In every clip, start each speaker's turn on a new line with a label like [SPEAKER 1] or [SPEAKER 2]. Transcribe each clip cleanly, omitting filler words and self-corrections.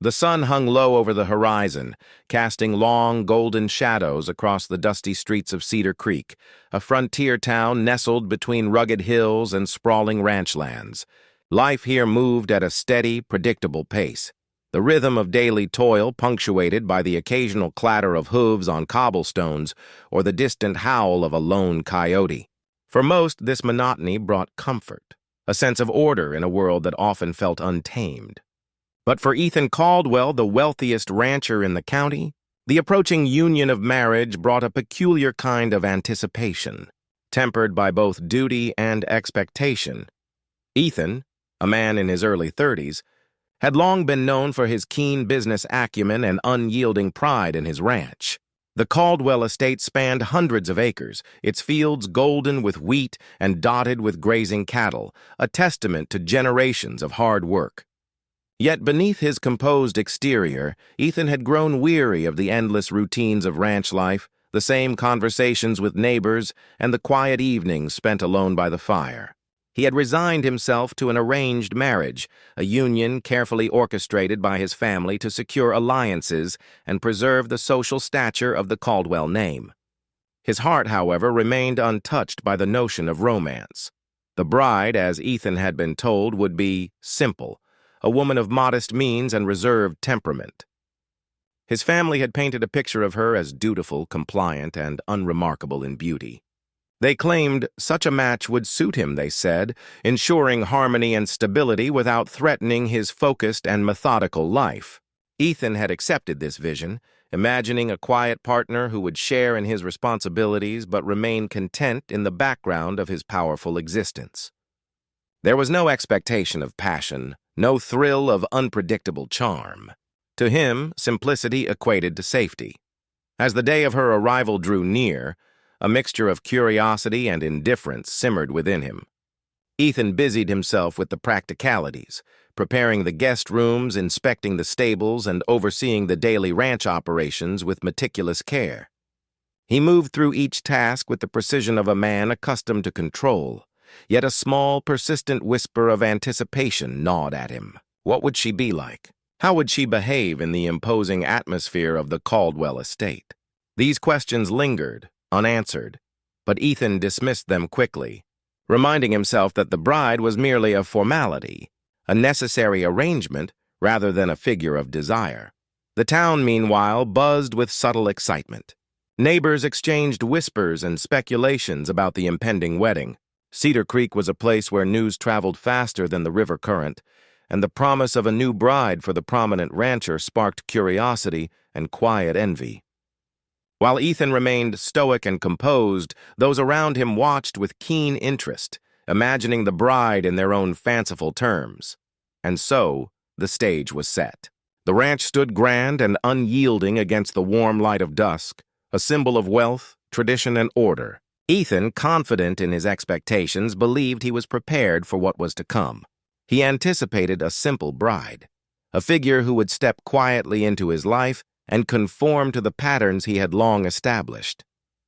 [SPEAKER 1] The sun hung low over the horizon, casting long, golden shadows across the dusty streets of Cedar Creek, a frontier town nestled between rugged hills and sprawling ranch lands. Life here moved at a steady, predictable pace, the rhythm of daily toil punctuated by the occasional clatter of hooves on cobblestones or the distant howl of a lone coyote. For most, this monotony brought comfort, a sense of order in a world that often felt untamed. But for Ethan Caldwell, the wealthiest rancher in the county, the approaching union of marriage brought a peculiar kind of anticipation, tempered by both duty and expectation. Ethan, a man in his early 30s, had long been known for his keen business acumen and unyielding pride in his ranch. The Caldwell estate spanned hundreds of acres, its fields golden with wheat and dotted with grazing cattle, a testament to generations of hard work. Yet beneath his composed exterior, Ethan had grown weary of the endless routines of ranch life, the same conversations with neighbors, and the quiet evenings spent alone by the fire. He had resigned himself to an arranged marriage, a union carefully orchestrated by his family to secure alliances and preserve the social stature of the Caldwell name. His heart, however, remained untouched by the notion of romance. The bride, as Ethan had been told, would be simple, a woman of modest means and reserved temperament. His family had painted a picture of her as dutiful, compliant, and unremarkable in beauty. They claimed such a match would suit him, they said, ensuring harmony and stability without threatening his focused and methodical life. Ethan had accepted this vision, imagining a quiet partner who would share in his responsibilities but remain content in the background of his powerful existence. There was no expectation of passion, no thrill of unpredictable charm. To him, simplicity equated to safety. As the day of her arrival drew near, a mixture of curiosity and indifference simmered within him. Ethan busied himself with the practicalities, preparing the guest rooms, inspecting the stables, and overseeing the daily ranch operations with meticulous care. He moved through each task with the precision of a man accustomed to control, yet a small, persistent whisper of anticipation gnawed at him. What would she be like? How would she behave in the imposing atmosphere of the Caldwell estate? These questions lingered, unanswered, but Ethan dismissed them quickly, reminding himself that the bride was merely a formality, a necessary arrangement rather than a figure of desire. The town, meanwhile, buzzed with subtle excitement. Neighbors exchanged whispers and speculations about the impending wedding. Cedar Creek was a place where news traveled faster than the river current, and the promise of a new bride for the prominent rancher sparked curiosity and quiet envy. While Ethan remained stoic and composed, those around him watched with keen interest, imagining the bride in their own fanciful terms. And so, the stage was set. The ranch stood grand and unyielding against the warm light of dusk, a symbol of wealth, tradition, and order. Ethan, confident in his expectations, believed he was prepared for what was to come. He anticipated a simple bride, a figure who would step quietly into his life and conform to the patterns he had long established.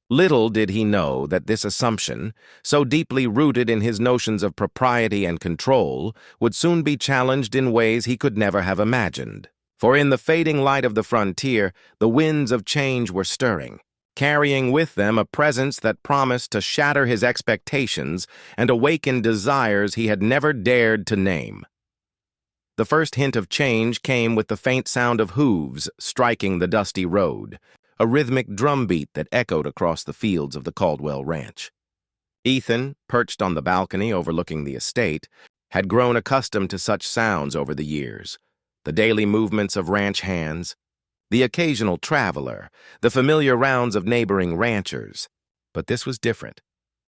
[SPEAKER 1] Little did he know that this assumption, so deeply rooted in his notions of propriety and control, would soon be challenged in ways he could never have imagined. For in the fading light of the frontier, the winds of change were stirring, carrying with them a presence that promised to shatter his expectations and awaken desires he had never dared to name. The first hint of change came with the faint sound of hooves striking the dusty road, a rhythmic drumbeat that echoed across the fields of the Caldwell Ranch. Ethan, perched on the balcony overlooking the estate, had grown accustomed to such sounds over the years, the daily movements of ranch hands, the occasional traveler, the familiar rounds of neighboring ranchers. But this was different.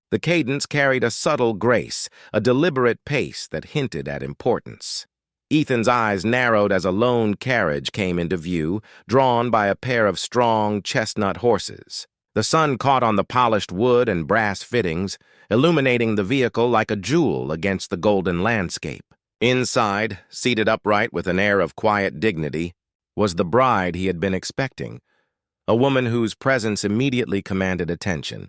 [SPEAKER 1] The cadence carried a subtle grace, a deliberate pace that hinted at importance. Ethan's eyes narrowed as a lone carriage came into view, drawn by a pair of strong chestnut horses. The sun caught on the polished wood and brass fittings, illuminating the vehicle like a jewel against the golden landscape. Inside, seated upright with an air of quiet dignity, was the bride he had been expecting, a woman whose presence immediately commanded attention,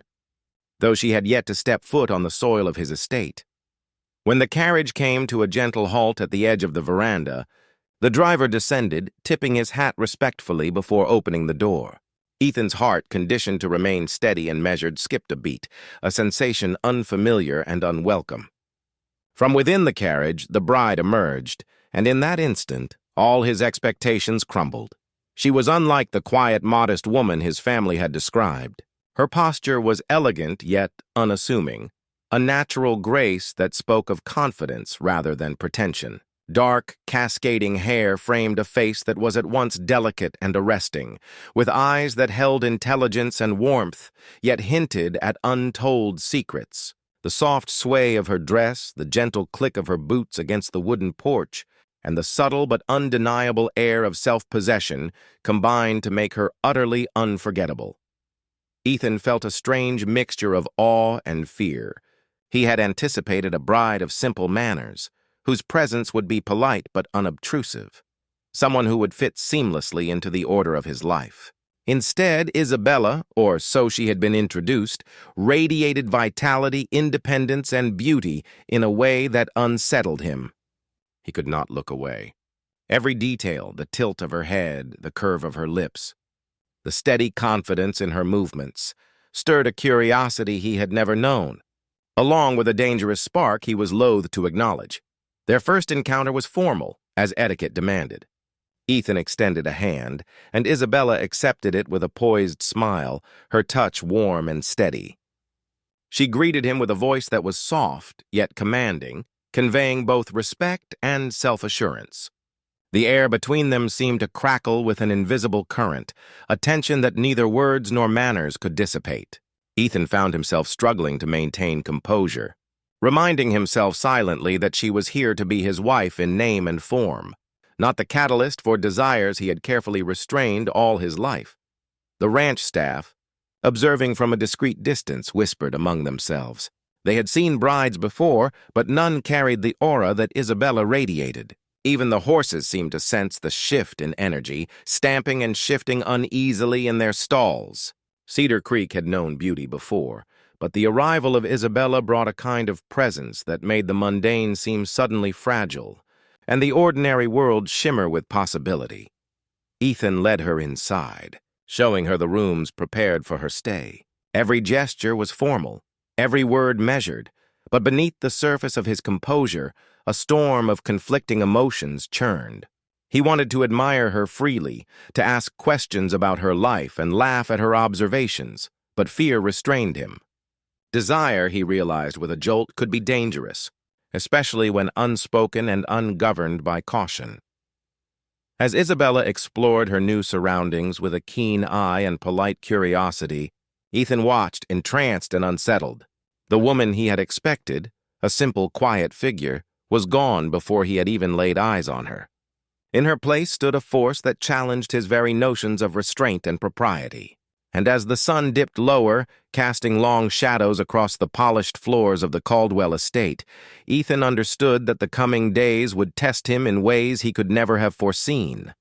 [SPEAKER 1] though she had yet to step foot on the soil of his estate. When the carriage came to a gentle halt at the edge of the veranda, The driver descended, tipping his hat respectfully before opening the door. Ethan's heart, conditioned to remain steady and measured, skipped a beat, a sensation unfamiliar and unwelcome. From within the carriage, the bride emerged, and in that instant, all his expectations crumbled. She was unlike the quiet, modest woman his family had described. Her posture was elegant yet unassuming, a natural grace that spoke of confidence rather than pretension. Dark, cascading hair framed a face that was at once delicate and arresting, with eyes that held intelligence and warmth, yet hinted at untold secrets. The soft sway of her dress, the gentle click of her boots against the wooden porch, and the subtle but undeniable air of self-possession combined to make her utterly unforgettable. Ethan felt a strange mixture of awe and fear. He had anticipated a bride of simple manners, whose presence would be polite but unobtrusive, someone who would fit seamlessly into the order of his life. Instead, Isabella, or so she had been introduced, radiated vitality, independence, and beauty in a way that unsettled him. He could not look away. Every detail, the tilt of her head, the curve of her lips, the steady confidence in her movements, stirred a curiosity he had never known, along with a dangerous spark he was loath to acknowledge. Their first encounter was formal, as etiquette demanded. Ethan extended a hand, and Isabella accepted it with a poised smile, her touch warm and steady. She greeted him with a voice that was soft, yet commanding, conveying both respect and self-assurance. The air between them seemed to crackle with an invisible current, a tension that neither words nor manners could dissipate. Ethan found himself struggling to maintain composure, reminding himself silently that she was here to be his wife in name and form, not the catalyst for desires he had carefully restrained all his life. The ranch staff, observing from a discreet distance, whispered among themselves. They had seen brides before, but none carried the aura that Isabella radiated. Even the horses seemed to sense the shift in energy, stamping and shifting uneasily in their stalls. Cedar Creek had known beauty before, but the arrival of Isabella brought a kind of presence that made the mundane seem suddenly fragile, and the ordinary world shimmer with possibility. Ethan led her inside, showing her the rooms prepared for her stay. Every gesture was formal, every word measured, but beneath the surface of his composure, a storm of conflicting emotions churned. He wanted to admire her freely, to ask questions about her life and laugh at her observations, but fear restrained him. Desire, he realized with a jolt, could be dangerous, especially when unspoken and ungoverned by caution. As Isabella explored her new surroundings with a keen eye and polite curiosity, Ethan watched, entranced and unsettled. The woman he had expected, a simple, quiet figure, was gone before he had even laid eyes on her. In her place stood a force that challenged his very notions of restraint and propriety. And as the sun dipped lower, casting long shadows across the polished floors of the Caldwell estate, Ethan understood that the coming days would test him in ways he could never have foreseen.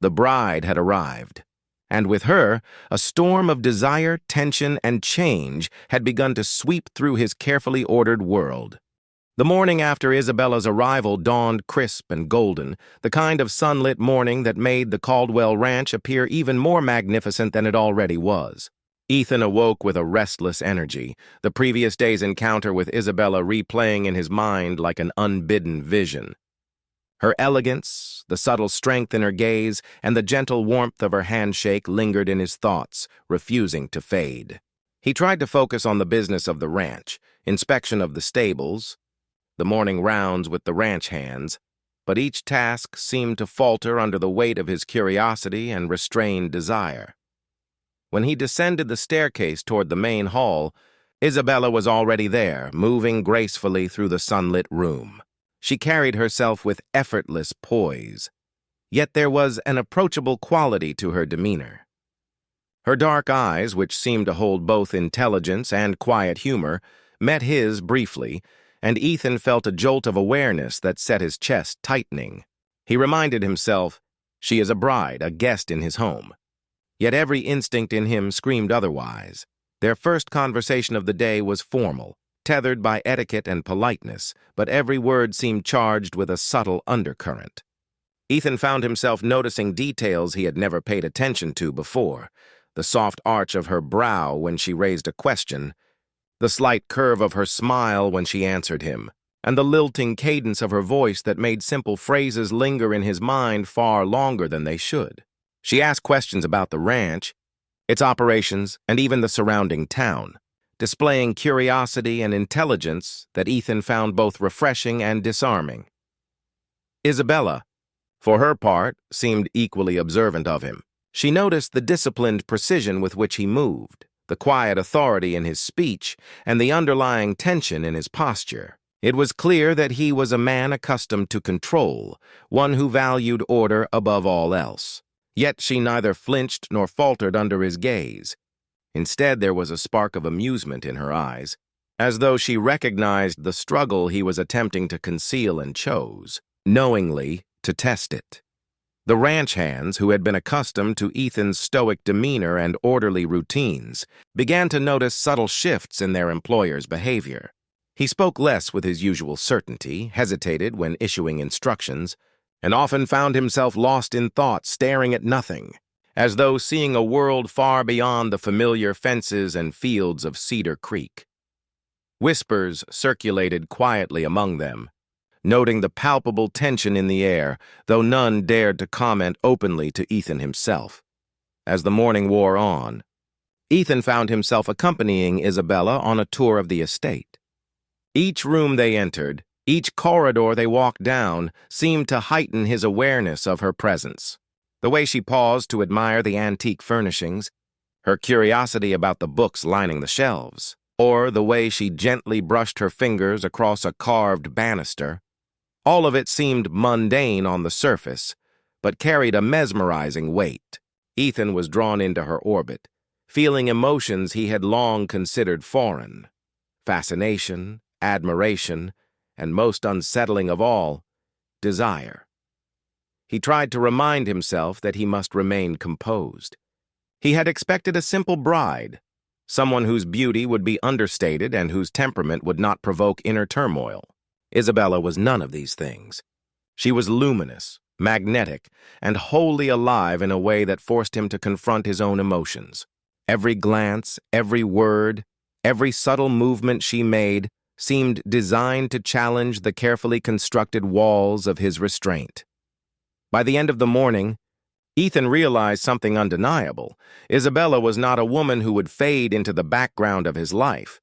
[SPEAKER 1] The bride had arrived, and with her, a storm of desire, tension, and change had begun to sweep through his carefully ordered world. The morning after Isabella's arrival dawned crisp and golden, the kind of sunlit morning that made the Caldwell Ranch appear even more magnificent than it already was. Ethan awoke with a restless energy, the previous day's encounter with Isabella replaying in his mind like an unbidden vision. Her elegance, the subtle strength in her gaze, and the gentle warmth of her handshake lingered in his thoughts, refusing to fade. He tried to focus on the business of the ranch, inspection of the stables, the morning rounds with the ranch hands, but each task seemed to falter under the weight of his curiosity and restrained desire. When he descended the staircase toward the main hall, Isabella was already there, moving gracefully through the sunlit room. She carried herself with effortless poise, yet there was an approachable quality to her demeanor. Her dark eyes, which seemed to hold both intelligence and quiet humor, met his briefly, and Ethan felt a jolt of awareness that set his chest tightening. He reminded himself, she is a bride, a guest in his home. Yet every instinct in him screamed otherwise. Their first conversation of the day was formal, tethered by etiquette and politeness, but every word seemed charged with a subtle undercurrent. Ethan found himself noticing details he had never paid attention to before: the soft arch of her brow when she raised a question, the slight curve of her smile when she answered him, and the lilting cadence of her voice that made simple phrases linger in his mind far longer than they should. She asked questions about the ranch, its operations, and even the surrounding town, displaying curiosity and intelligence that Ethan found both refreshing and disarming. Isabella, for her part, seemed equally observant of him. She noticed the disciplined precision with which he moved, the quiet authority in his speech, and the underlying tension in his posture. It was clear that he was a man accustomed to control, one who valued order above all else. Yet she neither flinched nor faltered under his gaze. Instead, there was a spark of amusement in her eyes, as though she recognized the struggle he was attempting to conceal and chose, knowingly, to test it. The ranch hands, who had been accustomed to Ethan's stoic demeanor and orderly routines, began to notice subtle shifts in their employer's behavior. He spoke less with his usual certainty, hesitated when issuing instructions, and often found himself lost in thought, staring at nothing, as though seeing a world far beyond the familiar fences and fields of Cedar Creek. Whispers circulated quietly among them, noting the palpable tension in the air, though none dared to comment openly to Ethan himself. As the morning wore on, Ethan found himself accompanying Isabella on a tour of the estate. Each room they entered, each corridor they walked down, seemed to heighten his awareness of her presence. The way she paused to admire the antique furnishings, her curiosity about the books lining the shelves, or the way she gently brushed her fingers across a carved banister, all of it seemed mundane on the surface, but carried a mesmerizing weight. Ethan was drawn into her orbit, feeling emotions he had long considered foreign: fascination, admiration, and most unsettling of all, desire. He tried to remind himself that he must remain composed. He had expected a simple bride, someone whose beauty would be understated and whose temperament would not provoke inner turmoil. Isabella was none of these things. She was luminous, magnetic, and wholly alive in a way that forced him to confront his own emotions. Every glance, every word, every subtle movement she made seemed designed to challenge the carefully constructed walls of his restraint. By the end of the morning, Ethan realized something undeniable. Isabella was not a woman who would fade into the background of his life.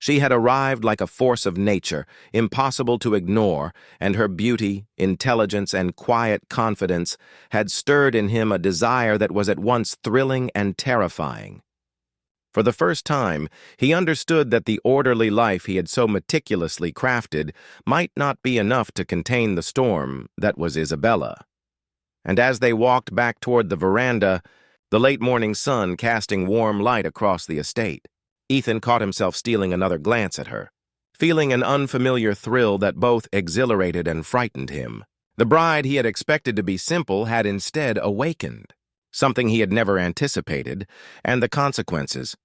[SPEAKER 1] She had arrived like a force of nature, impossible to ignore, and her beauty, intelligence, and quiet confidence had stirred in him a desire that was at once thrilling and terrifying. For the first time, he understood that the orderly life he had so meticulously crafted might not be enough to contain the storm that was Isabella. And as they walked back toward the veranda, the late morning sun casting warm light across the estate, Ethan caught himself stealing another glance at her, feeling an unfamiliar thrill that both exhilarated and frightened him. The bride he had expected to be simple had instead awakened, something he had never anticipated, and the consequences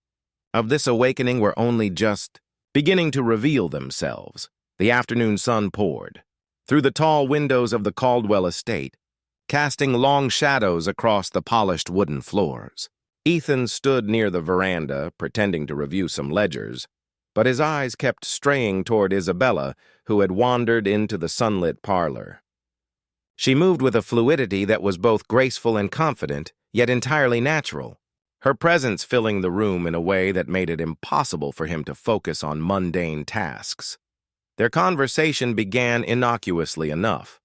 [SPEAKER 1] of this awakening were only just beginning to reveal themselves. The afternoon sun poured through the tall windows of the Caldwell estate, casting long shadows across the polished wooden floors. Ethan stood near the veranda, pretending to review some ledgers, but his eyes kept straying toward Isabella, who had wandered into the sunlit parlor. She moved with a fluidity that was both graceful and confident, yet entirely natural, her presence filling the room in a way that made it impossible for him to focus on mundane tasks. Their conversation began innocuously enough.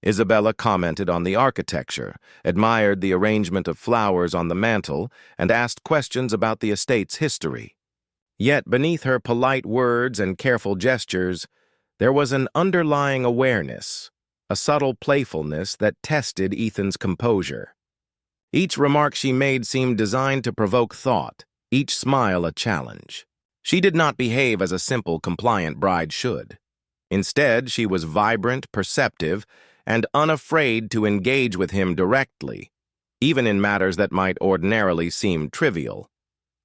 [SPEAKER 1] Isabella commented on the architecture, admired the arrangement of flowers on the mantel, and asked questions about the estate's history. Yet beneath her polite words and careful gestures, there was an underlying awareness, a subtle playfulness that tested Ethan's composure. Each remark she made seemed designed to provoke thought, each smile a challenge. She did not behave as a simple, compliant bride should. Instead, she was vibrant, perceptive, and unafraid to engage with him directly, even in matters that might ordinarily seem trivial.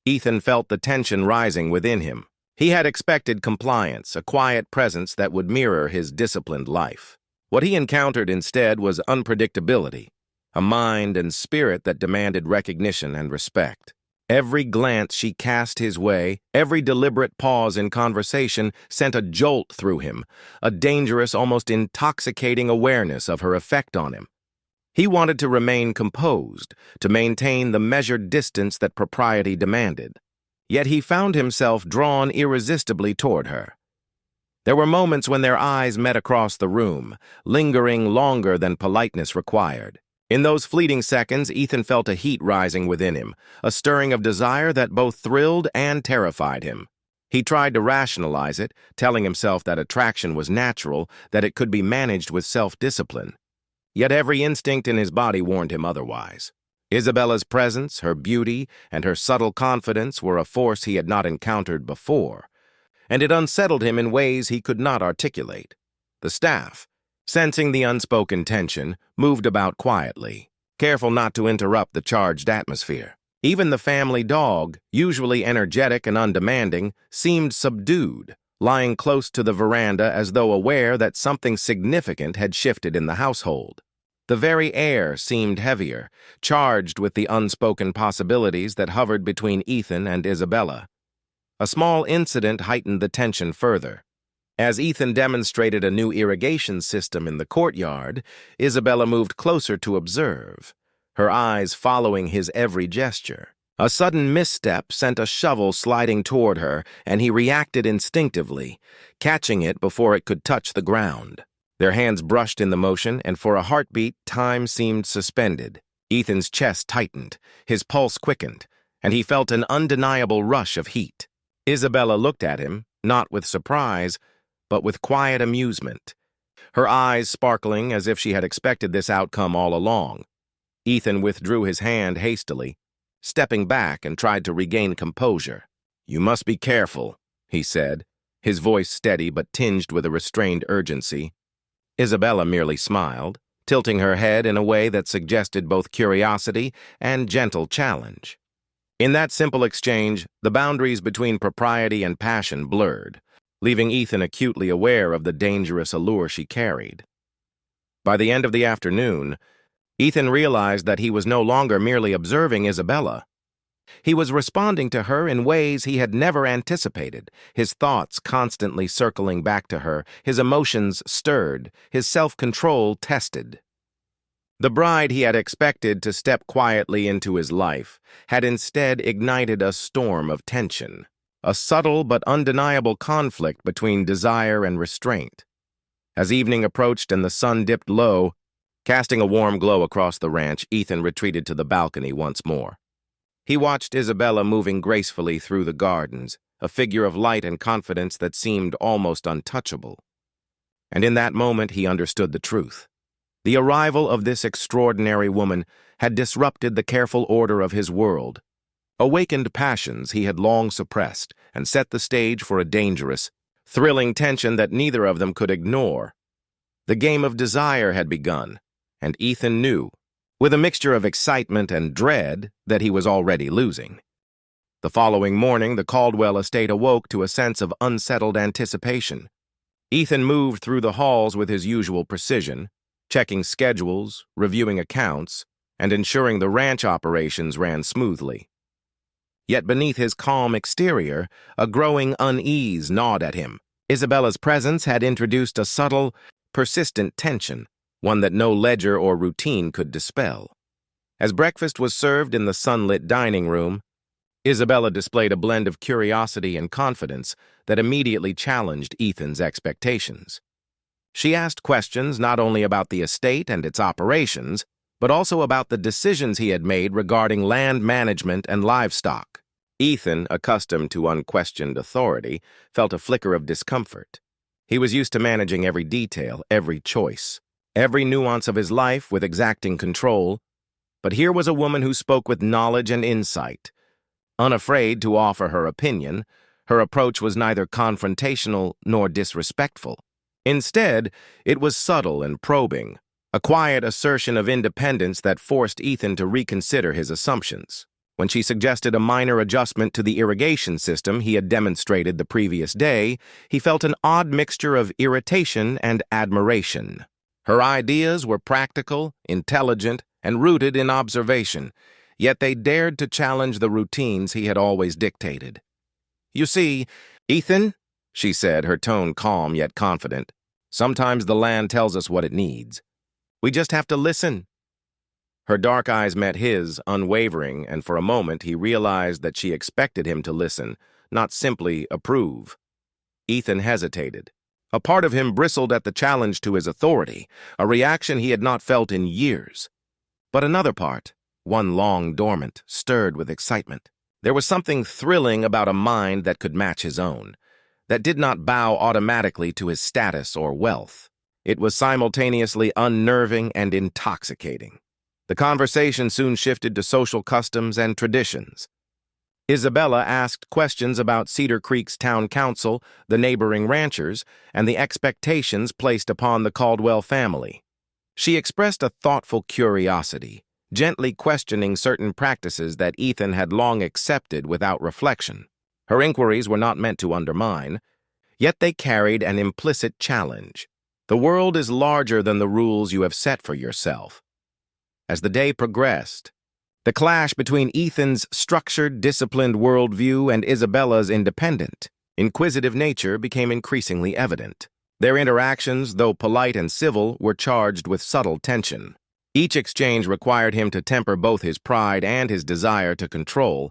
[SPEAKER 1] Ethan felt the tension rising within him. He had expected compliance, a quiet presence that would mirror his disciplined life. What he encountered instead was unpredictability, a mind and spirit that demanded recognition and respect. Every glance she cast his way, every deliberate pause in conversation sent a jolt through him, a dangerous, almost intoxicating awareness of her effect on him. He wanted to remain composed, to maintain the measured distance that propriety demanded. Yet he found himself drawn irresistibly toward her. There were moments when their eyes met across the room, lingering longer than politeness required. In those fleeting seconds, Ethan felt a heat rising within him, a stirring of desire that both thrilled and terrified him. He tried to rationalize it, telling himself that attraction was natural, that it could be managed with self-discipline. Yet every instinct in his body warned him otherwise. Isabella's presence, her beauty, and her subtle confidence were a force he had not encountered before, and it unsettled him in ways he could not articulate. The staff, sensing the unspoken tension, moved about quietly, careful not to interrupt the charged atmosphere. Even the family dog, usually energetic and undemanding, seemed subdued, lying close to the veranda as though aware that something significant had shifted in the household. The very air seemed heavier, charged with the unspoken possibilities that hovered between Ethan and Isabella. A small incident heightened the tension further. As Ethan demonstrated a new irrigation system in the courtyard, Isabella moved closer to observe, her eyes following his every gesture. A sudden misstep sent a shovel sliding toward her, and he reacted instinctively, catching it before it could touch the ground. Their hands brushed in the motion, and for a heartbeat, time seemed suspended. Ethan's chest tightened, his pulse quickened, and he felt an undeniable rush of heat. Isabella looked at him, not with surprise, but with quiet amusement, her eyes sparkling as if she had expected this outcome all along. Ethan withdrew his hand hastily, stepping back and tried to regain composure. "You must be careful," he said, his voice steady but tinged with a restrained urgency. Isabella merely smiled, tilting her head in a way that suggested both curiosity and gentle challenge. In that simple exchange, the boundaries between propriety and passion blurred, leaving Ethan acutely aware of the dangerous allure she carried. By the end of the afternoon, Ethan realized that he was no longer merely observing Isabella. He was responding to her in ways he had never anticipated, his thoughts constantly circling back to her, his emotions stirred, his self-control tested. The bride he had expected to step quietly into his life had instead ignited a storm of tension, a subtle but undeniable conflict between desire and restraint. As evening approached and the sun dipped low, casting a warm glow across the ranch, Ethan retreated to the balcony once more. He watched Isabella moving gracefully through the gardens, a figure of light and confidence that seemed almost untouchable. And in that moment he understood the truth. The arrival of this extraordinary woman had disrupted the careful order of his world, awakened passions he had long suppressed, and set the stage for a dangerous, thrilling tension that neither of them could ignore. The game of desire had begun, and Ethan knew, with a mixture of excitement and dread, that he was already losing. The following morning, the Caldwell estate awoke to a sense of unsettled anticipation. Ethan moved through the halls with his usual precision, checking schedules, reviewing accounts, and ensuring the ranch operations ran smoothly. Yet beneath his calm exterior, a growing unease gnawed at him. Isabella's presence had introduced a subtle, persistent tension, one that no ledger or routine could dispel. As breakfast was served in the sunlit dining room, Isabella displayed a blend of curiosity and confidence that immediately challenged Ethan's expectations. She asked questions not only about the estate and its operations, but also about the decisions he had made regarding land management and livestock. Ethan, accustomed to unquestioned authority, felt a flicker of discomfort. He was used to managing every detail, every choice, every nuance of his life with exacting control, but here was a woman who spoke with knowledge and insight. Unafraid to offer her opinion, her approach was neither confrontational nor disrespectful. Instead, it was subtle and probing, a quiet assertion of independence that forced Ethan to reconsider his assumptions. When she suggested a minor adjustment to the irrigation system he had demonstrated the previous day, he felt an odd mixture of irritation and admiration. Her ideas were practical, intelligent, and rooted in observation, yet they dared to challenge the routines he had always dictated. "You see, Ethan," she said, her tone calm yet confident, "sometimes the land tells us what it needs. We just have to listen." Her dark eyes met his, unwavering, and for a moment he realized that she expected him to listen, not simply approve. Ethan hesitated. A part of him bristled at the challenge to his authority, a reaction he had not felt in years. But another part, one long dormant, stirred with excitement. There was something thrilling about a mind that could match his own, that did not bow automatically to his status or wealth. It was simultaneously unnerving and intoxicating. The conversation soon shifted to social customs and traditions. Isabella asked questions about Cedar Creek's town council, the neighboring ranchers, and the expectations placed upon the Caldwell family. She expressed a thoughtful curiosity, gently questioning certain practices that Ethan had long accepted without reflection. Her inquiries were not meant to undermine, yet they carried an implicit challenge. The world is larger than the rules you have set for yourself. As the day progressed, the clash between Ethan's structured, disciplined worldview and Isabella's independent, inquisitive nature became increasingly evident. Their interactions, though polite and civil, were charged with subtle tension. Each exchange required him to temper both his pride and his desire to control,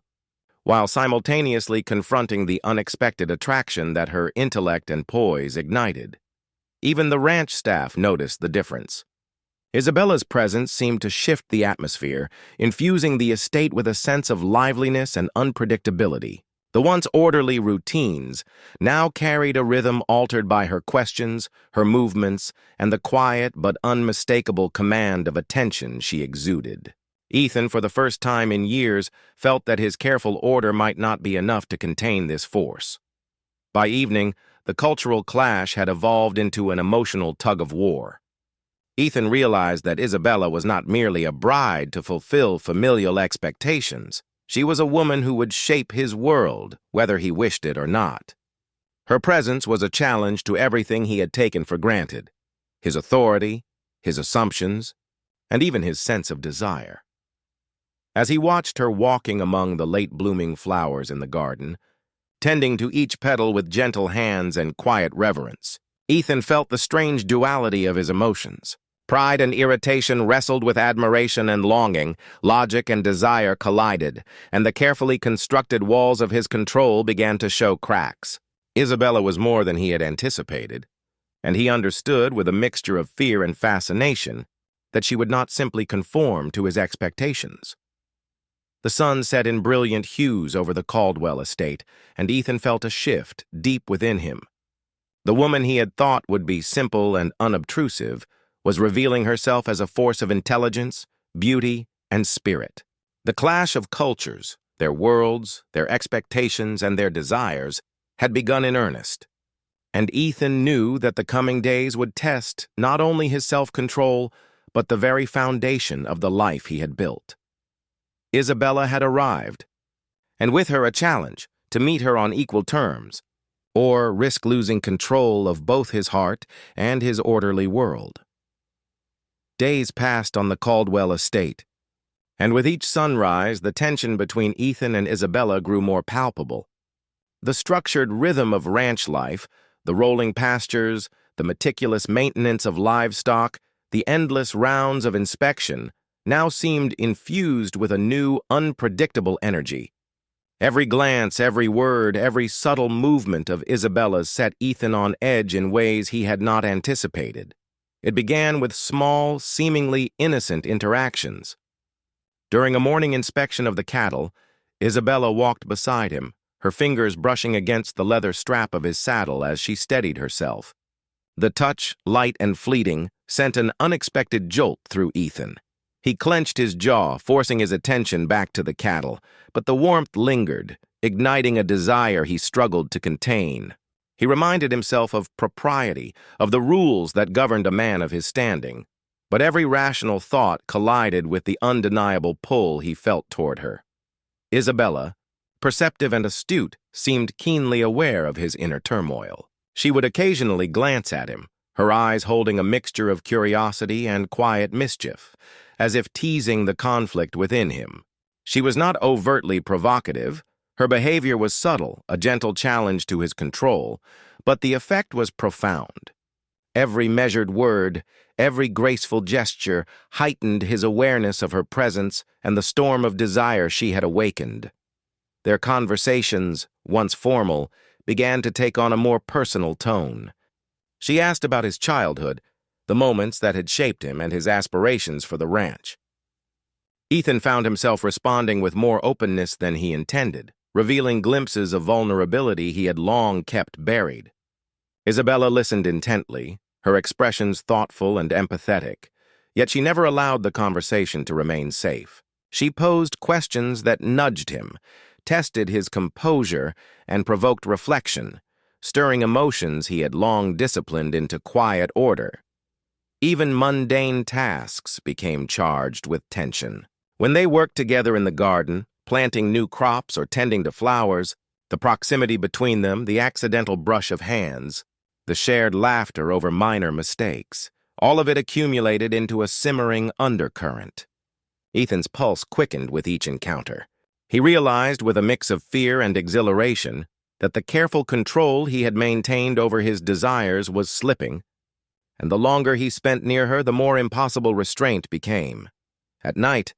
[SPEAKER 1] while simultaneously confronting the unexpected attraction that her intellect and poise ignited. Even the ranch staff noticed the difference. Isabella's presence seemed to shift the atmosphere, infusing the estate with a sense of liveliness and unpredictability. The once orderly routines now carried a rhythm altered by her questions, her movements, and the quiet but unmistakable command of attention she exuded. Ethan, for the first time in years, felt that his careful order might not be enough to contain this force. By evening, the cultural clash had evolved into an emotional tug-of-war. Ethan realized that Isabella was not merely a bride to fulfill familial expectations. She was a woman who would shape his world, whether he wished it or not. Her presence was a challenge to everything he had taken for granted: his authority, his assumptions, and even his sense of desire. As he watched her walking among the late-blooming flowers in the garden, tending to each petal with gentle hands and quiet reverence, Ethan felt the strange duality of his emotions. Pride and irritation wrestled with admiration and longing, logic and desire collided, and the carefully constructed walls of his control began to show cracks. Isabella was more than he had anticipated, and he understood, with a mixture of fear and fascination, that she would not simply conform to his expectations. The sun set in brilliant hues over the Caldwell estate, and Ethan felt a shift deep within him. The woman he had thought would be simple and unobtrusive was revealing herself as a force of intelligence, beauty, and spirit. The clash of cultures, their worlds, their expectations, and their desires, had begun in earnest, and Ethan knew that the coming days would test not only his self-control, but the very foundation of the life he had built. Isabella had arrived, and with her a challenge to meet her on equal terms, or risk losing control of both his heart and his orderly world. Days passed on the Caldwell estate, and with each sunrise, the tension between Ethan and Isabella grew more palpable. The structured rhythm of ranch life, the rolling pastures, the meticulous maintenance of livestock, the endless rounds of inspection, now seemed infused with a new, unpredictable energy. Every glance, every word, every subtle movement of Isabella's set Ethan on edge in ways he had not anticipated. It began with small, seemingly innocent interactions. During a morning inspection of the cattle, Isabella walked beside him, her fingers brushing against the leather strap of his saddle as she steadied herself. The touch, light and fleeting, sent an unexpected jolt through Ethan. He clenched his jaw, forcing his attention back to the cattle, but the warmth lingered, igniting a desire he struggled to contain. He reminded himself of propriety, of the rules that governed a man of his standing, but every rational thought collided with the undeniable pull he felt toward her. Isabella, perceptive and astute, seemed keenly aware of his inner turmoil. She would occasionally glance at him, her eyes holding a mixture of curiosity and quiet mischief, as if teasing the conflict within him. She was not overtly provocative. Her behavior was subtle, a gentle challenge to his control, but the effect was profound. Every measured word, every graceful gesture heightened his awareness of her presence and the storm of desire she had awakened. Their conversations, once formal, began to take on a more personal tone. She asked about his childhood, the moments that had shaped him and his aspirations for the ranch. Ethan found himself responding with more openness than he intended, revealing glimpses of vulnerability he had long kept buried. Isabella listened intently, her expressions thoughtful and empathetic, yet she never allowed the conversation to remain safe. She posed questions that nudged him, tested his composure, and provoked reflection, stirring emotions he had long disciplined into quiet order. Even mundane tasks became charged with tension. When they worked together in the garden, planting new crops or tending to flowers, the proximity between them, the accidental brush of hands, the shared laughter over minor mistakes, all of it accumulated into a simmering undercurrent. Ethan's pulse quickened with each encounter. He realized, with a mix of fear and exhilaration, that the careful control he had maintained over his desires was slipping, and the longer he spent near her, the more impossible restraint became. At night,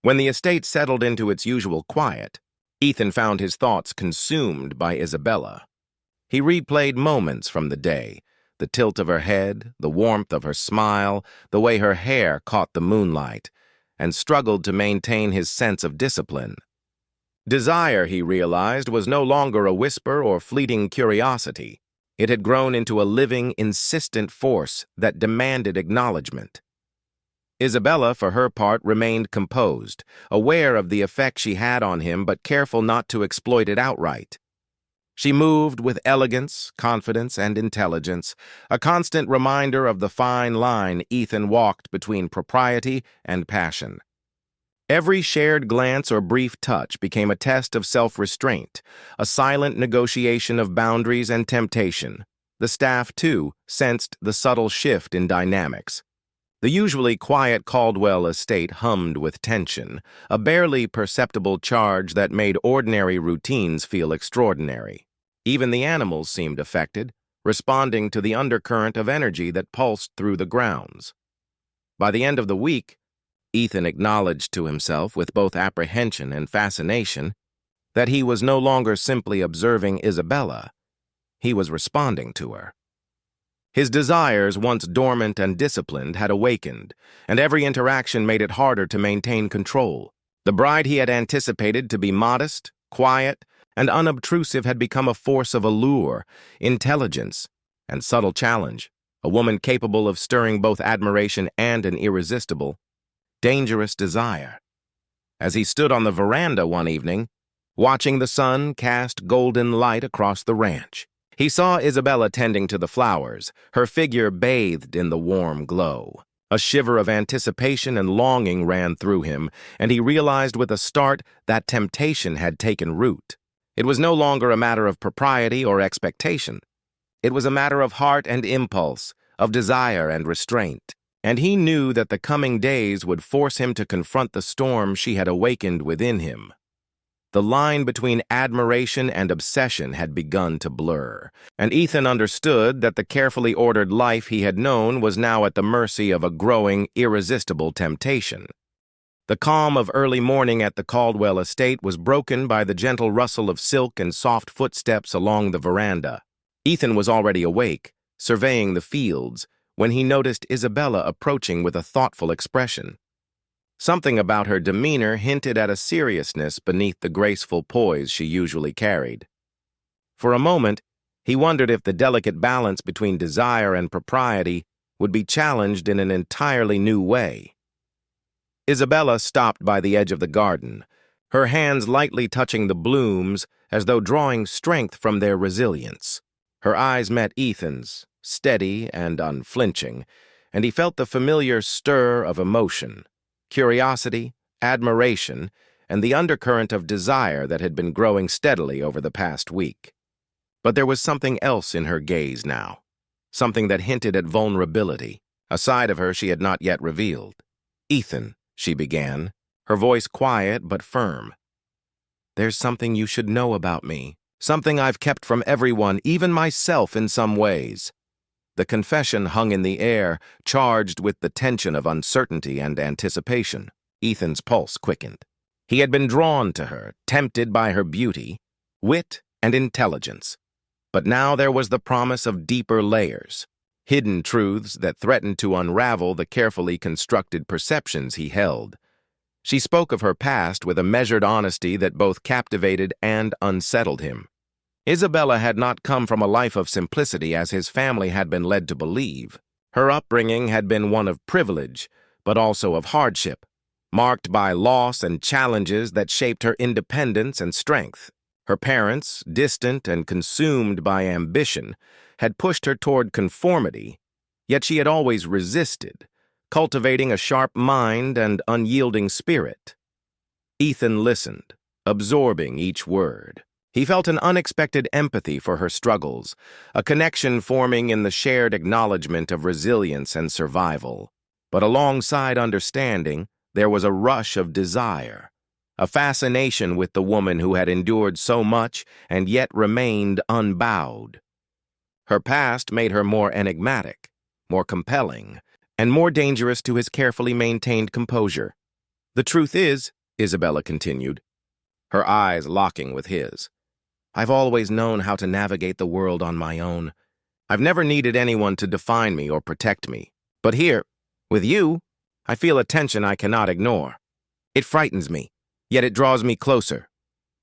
[SPEAKER 1] when the estate settled into its usual quiet, Ethan found his thoughts consumed by Isabella. He replayed moments from the day, the tilt of her head, the warmth of her smile, the way her hair caught the moonlight, and struggled to maintain his sense of discipline. Desire, he realized, was no longer a whisper or fleeting curiosity. It had grown into a living, insistent force that demanded acknowledgement. Isabella, for her part, remained composed, aware of the effect she had on him but careful not to exploit it outright. She moved with elegance, confidence, and intelligence, a constant reminder of the fine line Ethan walked between propriety and passion. Every shared glance or brief touch became a test of self-restraint, a silent negotiation of boundaries and temptation. The staff, too, sensed the subtle shift in dynamics. The usually quiet Caldwell estate hummed with tension, a barely perceptible charge that made ordinary routines feel extraordinary. Even the animals seemed affected, responding to the undercurrent of energy that pulsed through the grounds. By the end of the week, Ethan acknowledged to himself, with both apprehension and fascination, that he was no longer simply observing Isabella. He was responding to her. His desires, once dormant and disciplined, had awakened, and every interaction made it harder to maintain control. The bride he had anticipated to be modest, quiet, and unobtrusive had become a force of allure, intelligence, and subtle challenge, a woman capable of stirring both admiration and an irresistible, dangerous desire. As he stood on the veranda one evening, watching the sun cast golden light across the ranch, he saw Isabella tending to the flowers, her figure bathed in the warm glow. A shiver of anticipation and longing ran through him, and he realized with a start that temptation had taken root. It was no longer a matter of propriety or expectation. It was a matter of heart and impulse, of desire and restraint. And he knew that the coming days would force him to confront the storm she had awakened within him. The line between admiration and obsession had begun to blur, and Ethan understood that the carefully ordered life he had known was now at the mercy of a growing, irresistible temptation. The calm of early morning at the Caldwell estate was broken by the gentle rustle of silk and soft footsteps along the veranda. Ethan was already awake, surveying the fields, when he noticed Isabella approaching with a thoughtful expression. Something about her demeanor hinted at a seriousness beneath the graceful poise she usually carried. For a moment, he wondered if the delicate balance between desire and propriety would be challenged in an entirely new way. Isabella stopped by the edge of the garden, her hands lightly touching the blooms as though drawing strength from their resilience. Her eyes met Ethan's, steady and unflinching, and he felt the familiar stir of emotion, curiosity, admiration, and the undercurrent of desire that had been growing steadily over the past week. But there was something else in her gaze now, something that hinted at vulnerability, a side of her she had not yet revealed. "Ethan," she began, her voice quiet but firm. "There's something you should know about me, something I've kept from everyone, even myself in some ways." The confession hung in the air, charged with the tension of uncertainty and anticipation. Ethan's pulse quickened. He had been drawn to her, tempted by her beauty, wit, and intelligence. But now there was the promise of deeper layers, hidden truths that threatened to unravel the carefully constructed perceptions he held. She spoke of her past with a measured honesty that both captivated and unsettled him. Isabella had not come from a life of simplicity as his family had been led to believe. Her upbringing had been one of privilege, but also of hardship, marked by loss and challenges that shaped her independence and strength. Her parents, distant and consumed by ambition, had pushed her toward conformity, yet she had always resisted, cultivating a sharp mind and unyielding spirit. Ethan listened, absorbing each word. He felt an unexpected empathy for her struggles, a connection forming in the shared acknowledgement of resilience and survival. But alongside understanding, there was a rush of desire, a fascination with the woman who had endured so much and yet remained unbowed. Her past made her more enigmatic, more compelling, and more dangerous to his carefully maintained composure. "The truth is," Isabella continued, her eyes locking with his, "I've always known how to navigate the world on my own. I've never needed anyone to define me or protect me. But here, with you, I feel a tension I cannot ignore. It frightens me, yet it draws me closer."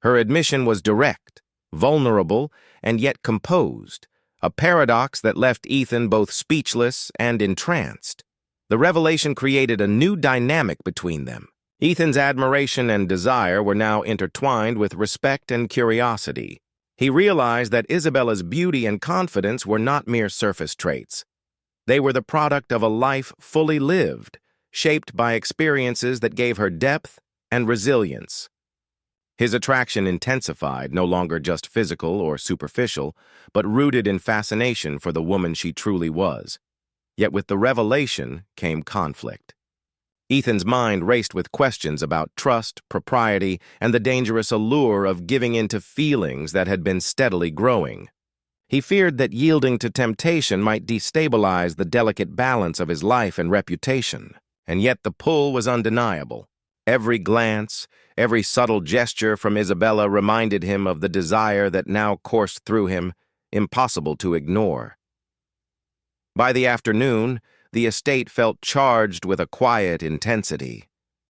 [SPEAKER 1] Her admission was direct, vulnerable, and yet composed, a paradox that left Ethan both speechless and entranced. The revelation created a new dynamic between them. Ethan's admiration and desire were now intertwined with respect and curiosity. He realized that Isabella's beauty and confidence were not mere surface traits. They were the product of a life fully lived, shaped by experiences that gave her depth and resilience. His attraction intensified, no longer just physical or superficial, but rooted in fascination for the woman she truly was. Yet with the revelation came conflict. Ethan's mind raced with questions about trust, propriety, and the dangerous allure of giving in to feelings that had been steadily growing. He feared that yielding to temptation might destabilize the delicate balance of his life and reputation. And yet the pull was undeniable. Every glance, every subtle gesture from Isabella reminded him of the desire that now coursed through him, impossible to ignore. By the afternoon, the estate felt charged with a quiet intensity.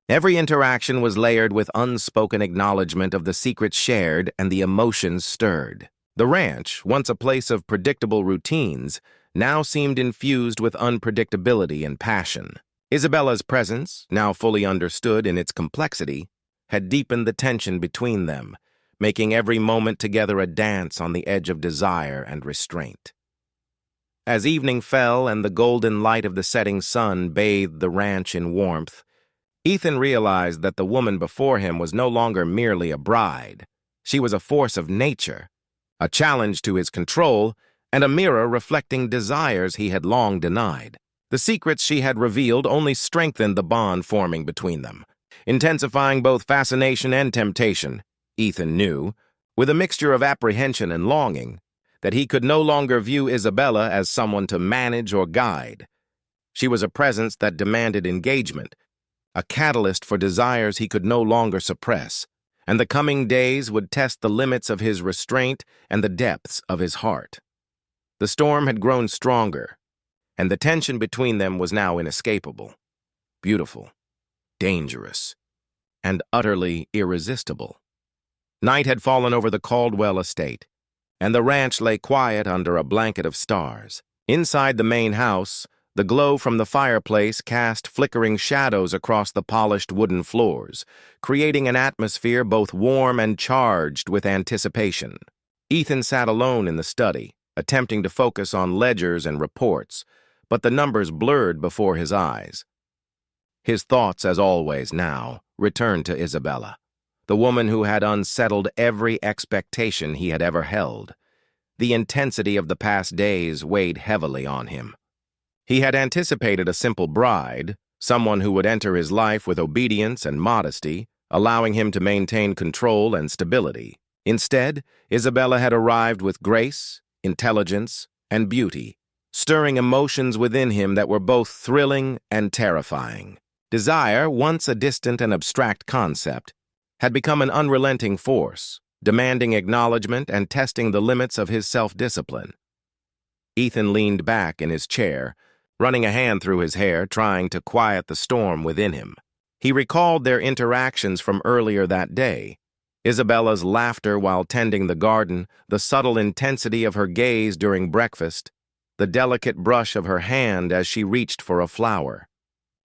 [SPEAKER 1] Every interaction was layered with unspoken acknowledgement of the secrets shared and the emotions stirred. The ranch, once a place of predictable routines, now seemed infused with unpredictability and passion. Isabella's presence, now fully understood in its complexity, had deepened the tension between them, making every moment together a dance on the edge of desire and restraint. As evening fell and the golden light of the setting sun bathed the ranch in warmth, Ethan realized that the woman before him was no longer merely a bride. She was a force of nature, a challenge to his control, and a mirror reflecting desires he had long denied. The secrets she had revealed only strengthened the bond forming between them, intensifying both fascination and temptation. Ethan knew, with a mixture of apprehension and longing, that he could no longer view Isabella as someone to manage or guide. She was a presence that demanded engagement, a catalyst for desires he could no longer suppress, and the coming days would test the limits of his restraint and the depths of his heart. The storm had grown stronger, and the tension between them was now inescapable, beautiful, dangerous, and utterly irresistible. Night had fallen over the Caldwell estate, and the ranch lay quiet under a blanket of stars. Inside the main house, the glow from the fireplace cast flickering shadows across the polished wooden floors, creating an atmosphere both warm and charged with anticipation. Ethan sat alone in the study, attempting to focus on ledgers and reports, but the numbers blurred before his eyes. His thoughts, as always now, returned to Isabella, the woman who had unsettled every expectation he had ever held. The intensity of the past days weighed heavily on him. He had anticipated a simple bride, someone who would enter his life with obedience and modesty, allowing him to maintain control and stability. Instead, Isabella had arrived with grace, intelligence, and beauty, stirring emotions within him that were both thrilling and terrifying. Desire, once a distant and abstract concept, had become an unrelenting force, demanding acknowledgement and testing the limits of his self-discipline. Ethan leaned back in his chair, running a hand through his hair, trying to quiet the storm within him. He recalled their interactions from earlier that day, Isabella's laughter while tending the garden, the subtle intensity of her gaze during breakfast, the delicate brush of her hand as she reached for a flower.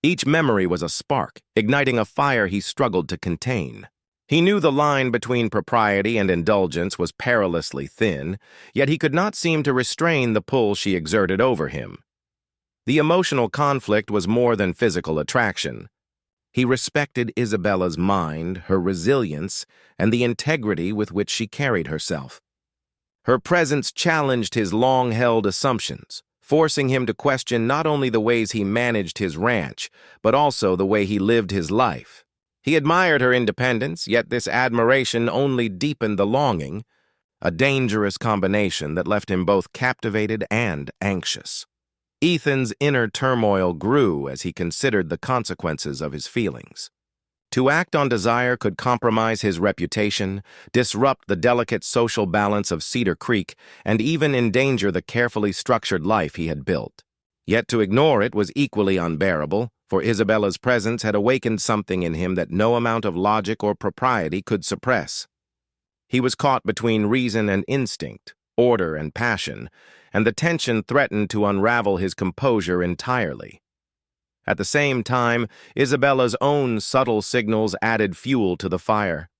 [SPEAKER 1] Each memory was a spark, igniting a fire he struggled to contain. He knew the line between propriety and indulgence was perilously thin, yet he could not seem to restrain the pull she exerted over him. The emotional conflict was more than physical attraction. He respected Isabella's mind, her resilience, and the integrity with which she carried herself. Her presence challenged his long-held assumptions, forcing him to question not only the ways he managed his ranch, but also the way he lived his life. He admired her independence, yet this admiration only deepened the longing, a dangerous combination that left him both captivated and anxious. Ethan's inner turmoil grew as he considered the consequences of his feelings. To act on desire could compromise his reputation, disrupt the delicate social balance of Cedar Creek, and even endanger the carefully structured life he had built. Yet to ignore it was equally unbearable, for Isabella's presence had awakened something in him that no amount of logic or propriety could suppress. He was caught between reason and instinct, order and passion, and the tension threatened to unravel his composure entirely. At the same time, Isabella's own subtle signals added fuel to the fire.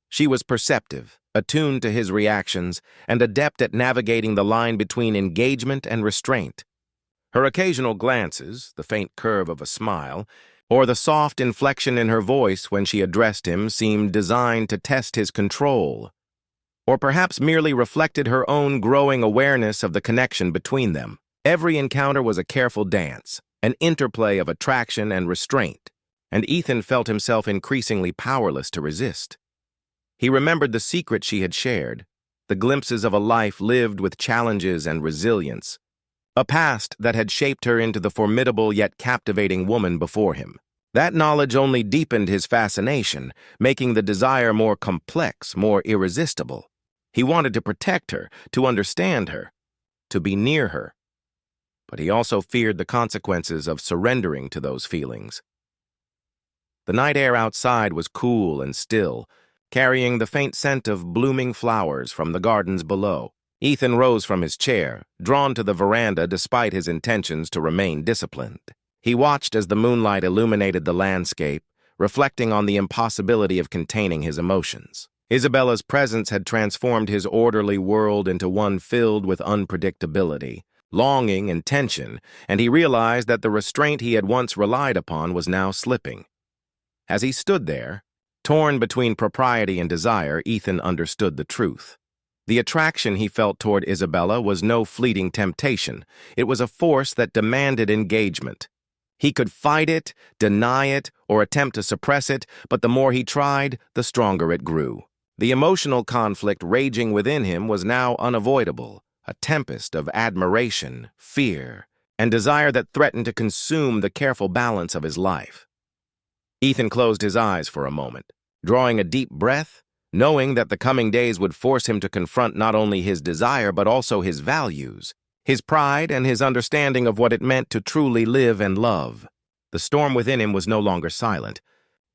[SPEAKER 1] She was perceptive, attuned to his reactions, and adept at navigating the line between engagement and restraint. Her occasional glances, the faint curve of a smile, or the soft inflection in her voice when she addressed him seemed designed to test his control, or perhaps merely reflected her own growing awareness of the connection between them. Every encounter was a careful dance, an interplay of attraction and restraint, and Ethan felt himself increasingly powerless to resist. He remembered the secret she had shared, the glimpses of a life lived with challenges and resilience, a past that had shaped her into the formidable yet captivating woman before him. That knowledge only deepened his fascination, making the desire more complex, more irresistible. He wanted to protect her, to understand her, to be near her. But he also feared the consequences of surrendering to those feelings. The night air outside was cool and still, carrying the faint scent of blooming flowers from the gardens below. Ethan rose from his chair, drawn to the veranda despite his intentions to remain disciplined. He watched as the moonlight illuminated the landscape, reflecting on the impossibility of containing his emotions. Isabella's presence had transformed his orderly world into one filled with unpredictability, longing, and tension, and he realized that the restraint he had once relied upon was now slipping. As he stood there, torn between propriety and desire, Ethan understood the truth. The attraction he felt toward Isabella was no fleeting temptation. It was a force that demanded engagement. He could fight it, deny it, or attempt to suppress it, but the more he tried, the stronger it grew. The emotional conflict raging within him was now unavoidable, a tempest of admiration, fear, and desire that threatened to consume the careful balance of his life. Ethan closed his eyes for a moment, drawing a deep breath, knowing that the coming days would force him to confront not only his desire but also his values, his pride and his understanding of what it meant to truly live and love. The storm within him was no longer silent.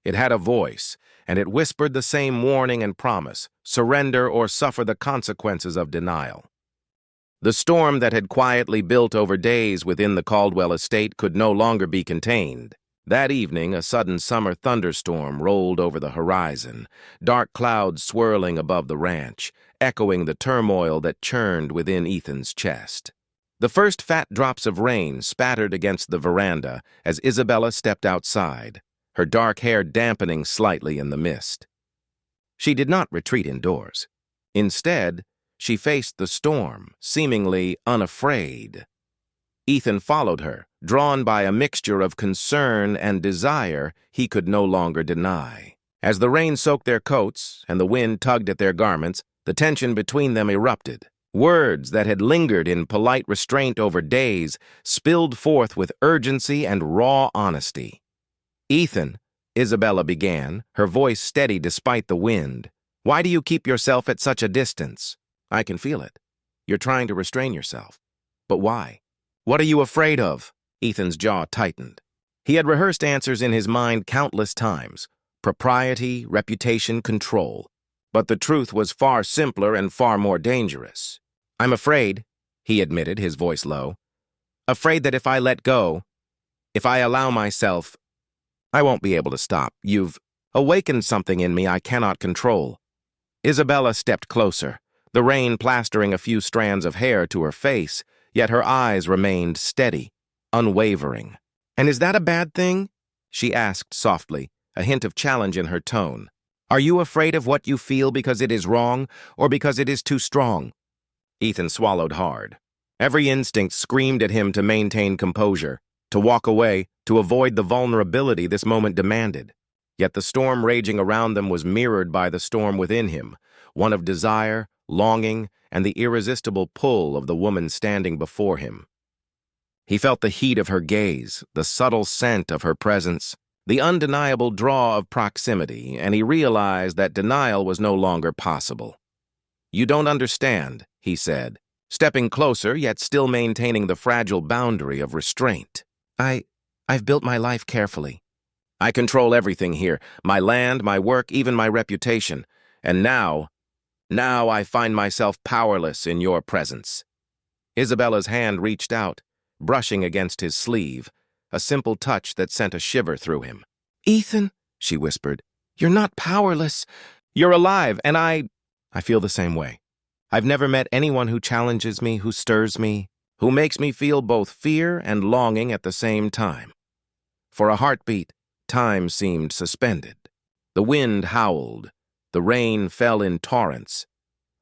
[SPEAKER 1] It had a voice, and it whispered the same warning and promise: surrender or suffer the consequences of denial. The storm that had quietly built over days within the Caldwell estate could no longer be contained. That evening, a sudden summer thunderstorm rolled over the horizon, dark clouds swirling above the ranch, echoing the turmoil that churned within Ethan's chest. The first fat drops of rain spattered against the veranda as Isabella stepped outside, her dark hair dampening slightly in the mist. She did not retreat indoors. Instead, She faced the storm, seemingly unafraid. Ethan followed her, drawn by a mixture of concern and desire he could no longer deny. As the rain soaked their coats and the wind tugged at their garments, the tension between them erupted. Words that had lingered in polite restraint over days spilled forth with urgency and raw honesty. "Ethan," Isabella began, her voice steady despite the wind, "why do you keep yourself at such a distance? I can feel it. You're trying to restrain yourself. But why? What are you afraid of?" Ethan's jaw tightened. He had rehearsed answers in his mind countless times: propriety, reputation, control. But the truth was far simpler and far more dangerous. "I'm afraid," he admitted, his voice low. "Afraid that if I let go, if I allow myself, I won't be able to stop. You've awakened something in me I cannot control." Isabella stepped closer, the rain plastering a few strands of hair to her face, yet her eyes remained steady, unwavering. "And is that a bad thing?" she asked softly, a hint of challenge in her tone. "Are you afraid of what you feel because it is wrong, or because it is too strong?" Ethan swallowed hard. Every instinct screamed at him to maintain composure, to walk away, to avoid the vulnerability this moment demanded. Yet the storm raging around them was mirrored by the storm within him, one of desire, longing, and the irresistible pull of the woman standing before him. He felt the heat of her gaze, the subtle scent of her presence, the undeniable draw of proximity, and he realized that denial was no longer possible. "You don't understand," he said, stepping closer yet still maintaining the fragile boundary of restraint. I've built my life carefully. I control everything here, my land, my work, even my reputation. And now I find myself powerless in your presence." Isabella's hand reached out, brushing against his sleeve, a simple touch that sent a shiver through him. "Ethan," she whispered, "you're not powerless. You're alive, and I feel the same way. I've never met anyone who challenges me, who stirs me, who makes me feel both fear and longing at the same time." For a heartbeat, time seemed suspended. The wind howled, the rain fell in torrents,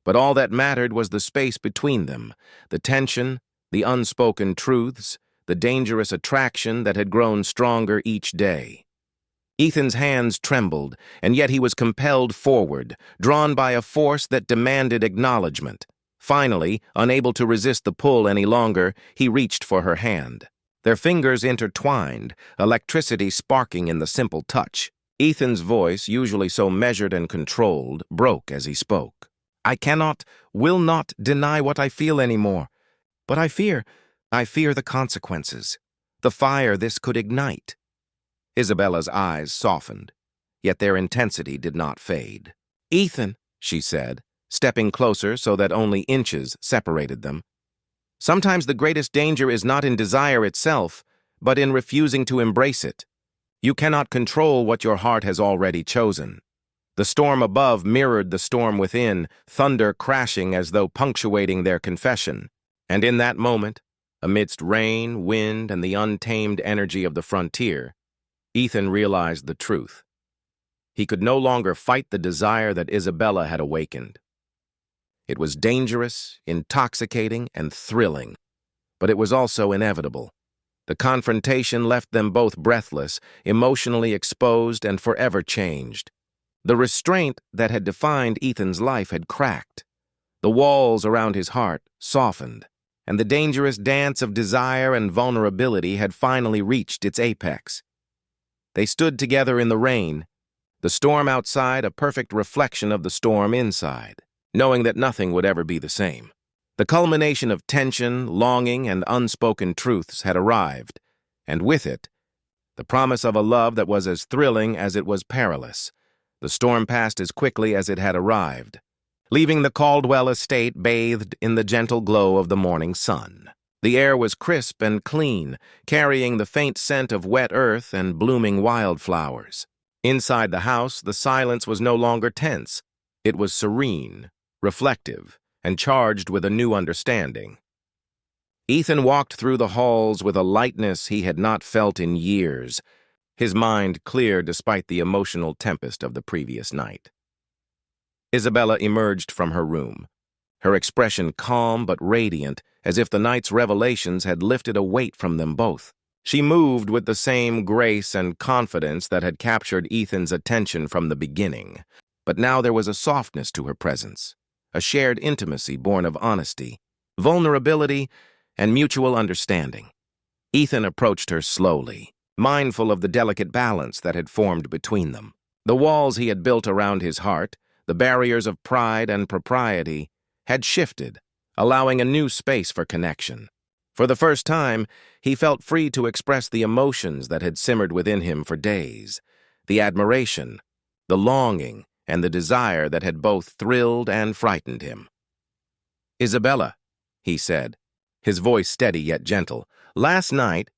[SPEAKER 1] but all that mattered was the space between them, the tension, the unspoken truths, the dangerous attraction that had grown stronger each day. Ethan's hands trembled, and yet he was compelled forward, drawn by a force that demanded acknowledgement. Finally, unable to resist the pull any longer, he reached for her hand. Their fingers intertwined, electricity sparking in the simple touch. Ethan's voice, usually so measured and controlled, broke as he spoke. "I will not deny what I feel anymore. But I fear the consequences, the fire this could ignite." Isabella's eyes softened, yet their intensity did not fade. "Ethan," she said, stepping closer so that only inches separated them, "sometimes the greatest danger is not in desire itself, but in refusing to embrace it. You cannot control what your heart has already chosen." The storm above mirrored the storm within, thunder crashing as though punctuating their confession. And in that moment, amidst rain, wind, and the untamed energy of the frontier, Ethan realized the truth. He could no longer fight the desire that Isabella had awakened. It was dangerous, intoxicating, and thrilling, but it was also inevitable. The confrontation left them both breathless, emotionally exposed, and forever changed. The restraint that had defined Ethan's life had cracked. The walls around his heart softened, and the dangerous dance of desire and vulnerability had finally reached its apex. They stood together in the rain, the storm outside a perfect reflection of the storm inside, knowing that nothing would ever be the same. The culmination of tension, longing, and unspoken truths had arrived, and with it, the promise of a love that was as thrilling as it was perilous. The storm passed as quickly as it had arrived, leaving the Caldwell estate bathed in the gentle glow of the morning sun. The air was crisp and clean, carrying the faint scent of wet earth and blooming wildflowers. Inside the house, the silence was no longer tense. It was serene, reflective, and charged with a new understanding. Ethan walked through the halls with a lightness he had not felt in years, his mind clear despite the emotional tempest of the previous night. Isabella emerged from her room, her expression calm but radiant, as if the night's revelations had lifted a weight from them both. She moved with the same grace and confidence that had captured Ethan's attention from the beginning, but now there was a softness to her presence, a shared intimacy born of honesty, vulnerability, and mutual understanding. Ethan approached her slowly, mindful of the delicate balance that had formed between them. The walls he had built around his heart, the barriers of pride and propriety, had shifted, allowing a new space for connection. For the first time, he felt free to express the emotions that had simmered within him for days, the admiration, the longing, and the desire that had both thrilled and frightened him. "Isabella," he said, his voice steady yet gentle, "last night,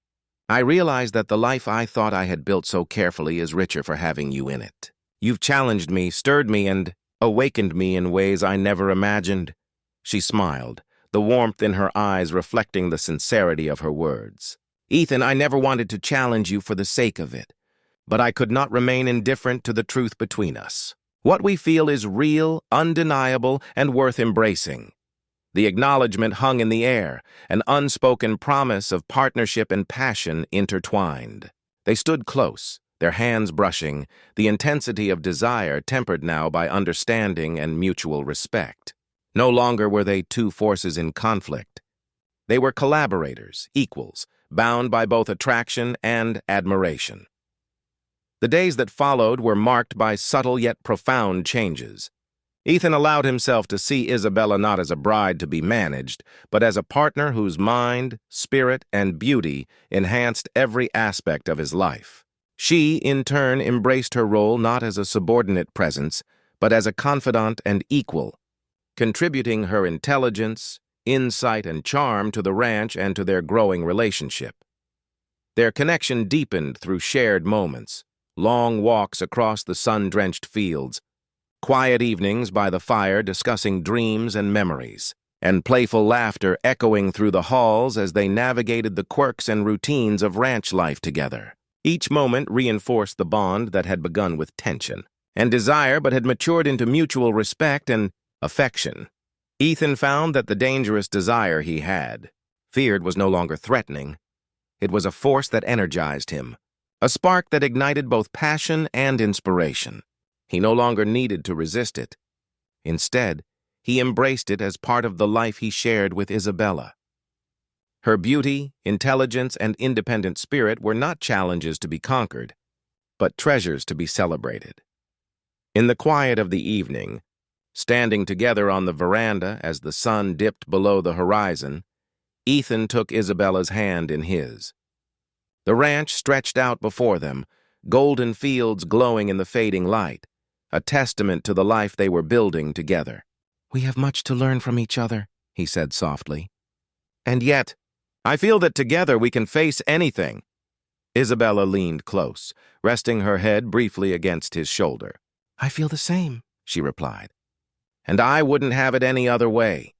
[SPEAKER 1] I realized that the life I thought I had built so carefully is richer for having you in it. You've challenged me, stirred me, and awakened me in ways I never imagined." She smiled, the warmth in her eyes reflecting the sincerity of her words. "Ethan, I never wanted to challenge you for the sake of it, but I could not remain indifferent to the truth between us. What we feel is real, undeniable, and worth embracing." The acknowledgement hung in the air, an unspoken promise of partnership and passion intertwined. They stood close, their hands brushing, the intensity of desire tempered now by understanding and mutual respect. No longer were they two forces in conflict. They were collaborators, equals, bound by both attraction and admiration. The days that followed were marked by subtle yet profound changes. Ethan allowed himself to see Isabella not as a bride to be managed, but as a partner whose mind, spirit, and beauty enhanced every aspect of his life. She, in turn, embraced her role not as a subordinate presence, but as a confidant and equal, contributing her intelligence, insight, and charm to the ranch and to their growing relationship. Their connection deepened through shared moments, long walks across the sun-drenched fields, quiet evenings by the fire discussing dreams and memories, and playful laughter echoing through the halls as they navigated the quirks and routines of ranch life together. Each moment reinforced the bond that had begun with tension and desire but had matured into mutual respect and affection. Ethan found that the dangerous desire he had feared was no longer threatening. It was a force that energized him, a spark that ignited both passion and inspiration. He no longer needed to resist it. Instead, he embraced it as part of the life he shared with Isabella. Her beauty, intelligence, and independent spirit were not challenges to be conquered, but treasures to be celebrated. In the quiet of the evening, standing together on the veranda as the sun dipped below the horizon, Ethan took Isabella's hand in his. The ranch stretched out before them, golden fields glowing in the fading light, a testament to the life they were building together. "We have much to learn from each other," he said softly. "And yet, I feel that together we can face anything." Isabella leaned close, resting her head briefly against his shoulder. "I feel the same," she replied. "And I wouldn't have it any other way."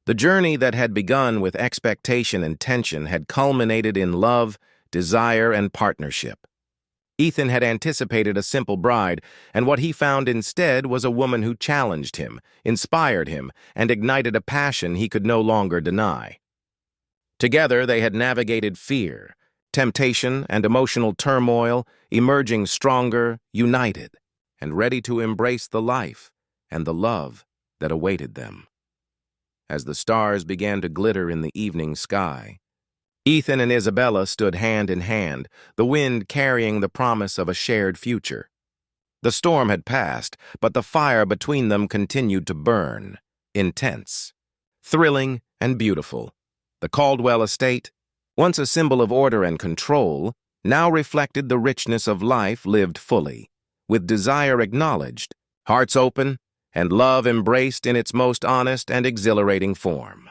[SPEAKER 1] The journey that had begun with expectation and tension had culminated in love, desire, and partnership. Ethan had anticipated a simple bride, and what he found instead was a woman who challenged him, inspired him, and ignited a passion he could no longer deny. Together they had navigated fear, temptation, and emotional turmoil, emerging stronger, united, and ready to embrace the life and the love that awaited them. As the stars began to glitter in the evening sky, Ethan and Isabella stood hand in hand, the wind carrying the promise of a shared future. The storm had passed, but the fire between them continued to burn, intense, thrilling, and beautiful. The Caldwell estate, once a symbol of order and control, now reflected the richness of life lived fully, with desire acknowledged, hearts open, and love embraced in its most honest and exhilarating form.